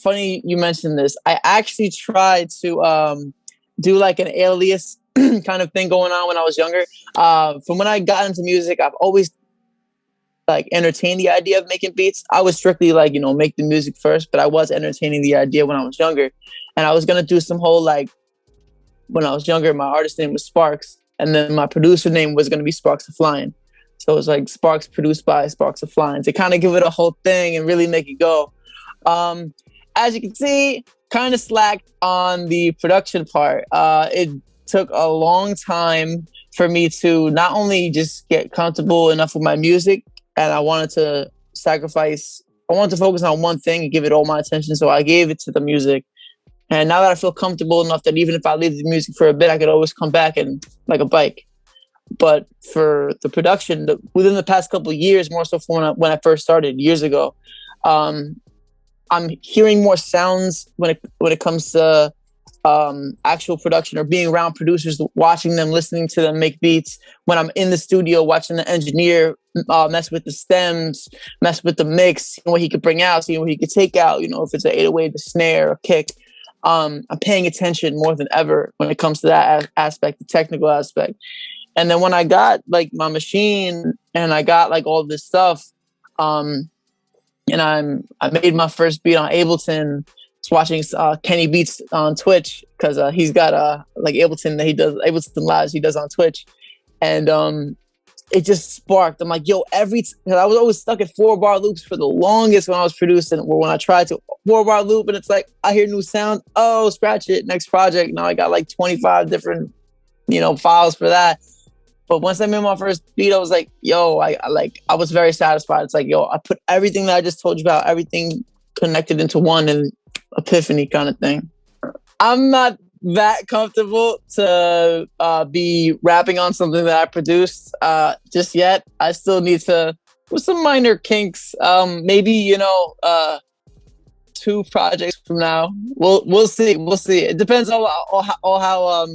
funny you mentioned this. I actually tried to do like an alias kind of thing going on when I was younger. From when I got into music, I've always like entertained the idea of making beats. I was strictly like, make the music first, but I was entertaining the idea when I was younger. And I was gonna do some whole like, when I was younger, my artist name was Sparks, and then my producer name was gonna be Sparksaflying. So it was like Sparks produced by Sparksaflying to kind of give it a whole thing and really make it go. As you can see, kind of slacked on the production part. It took a long time for me to not only just get comfortable enough with my music, and I wanted to focus on one thing and give it all my attention. So I gave it to the music. And now that I feel comfortable enough that even if I leave the music for a bit, I could always come back and like a bike. But for the production, within the past couple of years, more so from when I first started years ago, I'm hearing more sounds when it comes to actual production or being around producers, watching them, listening to them make beats. When I'm in the studio, watching the engineer mess with the stems, mess with the mix, seeing what he could bring out, seeing what he could take out. If it's an 808, the snare, a kick. I'm paying attention more than ever when it comes to that aspect, the technical aspect. And then when I got like my machine and I got like all this stuff, and I made my first beat on Ableton. I was watching Kenny Beats on Twitch because he's got like Ableton that he does, Ableton Lives he does on Twitch, and it just sparked. I'm like, yo, I was always stuck at 4-bar loops for the longest when I was producing, or when I tried to 4-bar loop, and it's like I hear new sound, oh, scratch it, next project. Now I got like 25 different files for that. But once I made my first beat, I was like, yo, I was very satisfied. It's like, yo, I put everything that I just told you about, everything connected into one, and epiphany kind of thing. I'm not that comfortable to be rapping on something that I produced just yet. I still need to, with some minor kinks, maybe, 2 projects from now. We'll see. We'll see. It depends on how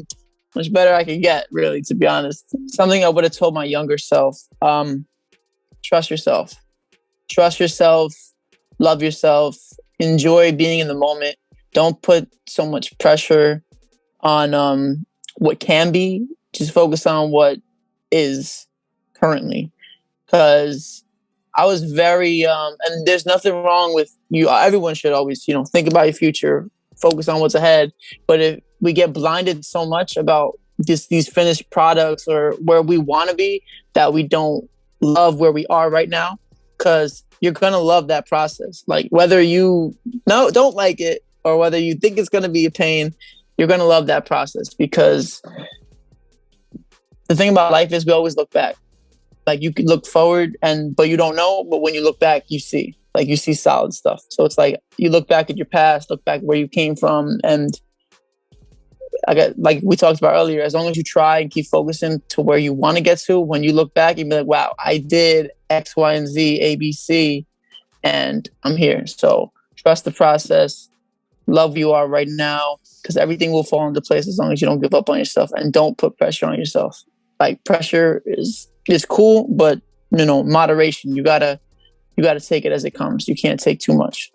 much better I can get, really, to be honest. Something I would have told my younger self. Trust yourself. Trust yourself. Love yourself. Enjoy being in the moment. Don't put so much pressure on what can be. Just focus on what is currently. Because I was very, and there's nothing wrong with you. Everyone should always, think about your future, focus on what's ahead. But if we get blinded so much about these finished products or where we want to be, that we don't love where we are right now, because you're going to love that process. Like whether you don't like it or whether you think it's going to be a pain, you're going to love that process, because the thing about life is we always look back. Like you can look forward but you don't know, but when you look back, you see solid stuff. So it's like you look back at your past, look back where you came from, and like we talked about earlier, as long as you try and keep focusing to where you want to get to, when you look back, you'll be like, wow, I did X, Y, and Z, A, B, C, and I'm here. So trust the process, love who you are right now, because everything will fall into place as long as you don't give up on yourself, and don't put pressure on yourself. Like pressure is cool, but moderation. You gotta take it as it comes. You can't take too much.